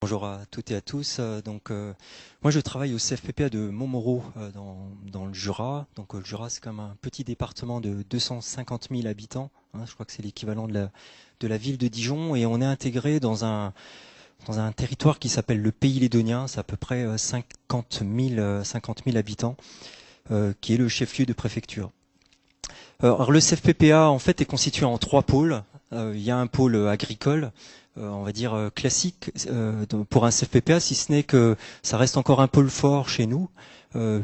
Bonjour à toutes et à tous. Moi, je travaille au CFPPA de Montmoreau dans le Jura. Le Jura, c'est comme un petit département de 250 000 habitants. Je crois que c'est l'équivalent de la ville de Dijon. Et on est intégré dans un territoire qui s'appelle le Pays Lédonien. C'est à peu près 50 000 habitants, qui est le chef-lieu de préfecture. Alors, le CFPPA, en fait, est constitué en trois pôles. Il y a un pôle agricole, on va dire classique pour un CFPPA, si ce n'est que ça reste encore un pôle fort chez nous,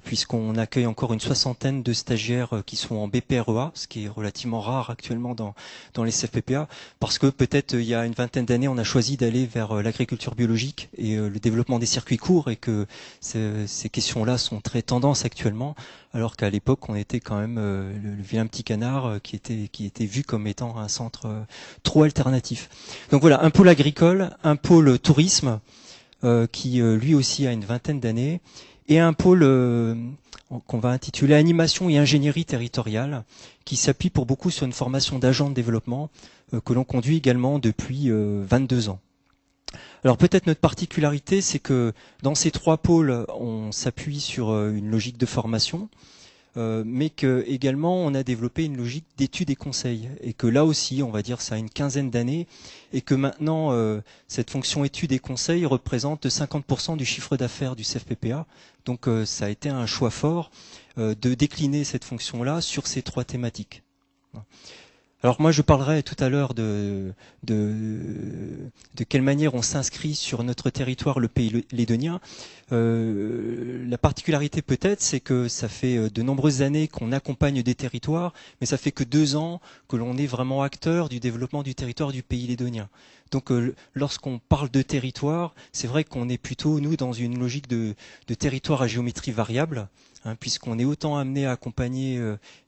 puisqu'on accueille encore une soixantaine de stagiaires qui sont en BPREA, ce qui est relativement rare actuellement dans les CFPPA, parce que peut-être il y a une vingtaine d'années, on a choisi d'aller vers l'agriculture biologique et le développement des circuits courts, et que ces questions-là sont très tendance actuellement, alors qu'à l'époque, on était quand même le vilain petit canard qui était vu comme étant un centre trop alternatif. Donc voilà, un pôle agricole, un pôle tourisme, qui lui aussi a une vingtaine d'années, et un pôle qu'on va intituler animation et ingénierie territoriale, qui s'appuie pour beaucoup sur une formation d'agent de développement que l'on conduit également depuis 22 ans. Alors peut-être notre particularité, c'est que dans ces trois pôles, on s'appuie sur une logique de formation, mais que également on a développé une logique d'études et conseils, et que là aussi, on va dire, ça a une quinzaine d'années, et que maintenant cette fonction études et conseils représente 50% du chiffre d'affaires du CFPPA. Donc ça a été un choix fort de décliner cette fonction-là sur ces trois thématiques. Alors moi, je parlerai tout à l'heure de quelle manière on s'inscrit sur notre territoire, le Pays Lédonien. La particularité peut-être, c'est que ça fait de nombreuses années qu'on accompagne des territoires, mais ça fait que 2 ans que l'on est vraiment acteur du développement du territoire du Pays Lédonien. Donc lorsqu'on parle de territoire, c'est vrai qu'on est plutôt, nous, dans une logique de territoire à géométrie variable, puisqu'on est autant amené à accompagner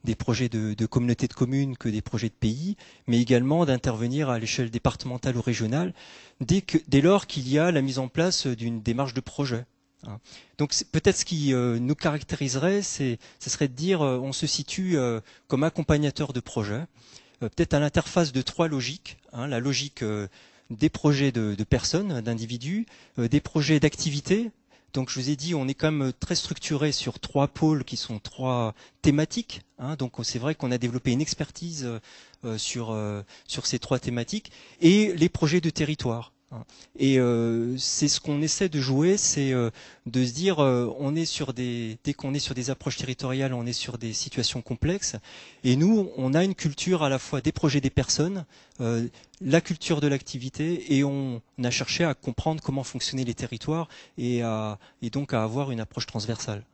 des projets de communautés de communes que des projets de pays, mais également d'intervenir à l'échelle départementale ou régionale dès lors qu'il y a la mise en place d'une démarche de projet. Donc peut-être ce qui nous caractériserait, ce serait de dire on se situe comme accompagnateur de projet, peut-être à l'interface de trois logiques, la logique des projets de personnes, d'individus, des projets d'activité. Donc je vous ai dit, on est quand même très structuré sur trois pôles qui sont trois thématiques. Donc c'est vrai qu'on a développé une expertise sur ces trois thématiques, et les projets de territoire. Et c'est ce qu'on essaie de jouer, c'est de se dire, dès qu'on est sur des approches territoriales, on est sur des situations complexes. Et nous, on a une culture à la fois des projets des personnes, la culture de l'activité, et on a cherché à comprendre comment fonctionnaient les territoires et donc à avoir une approche transversale.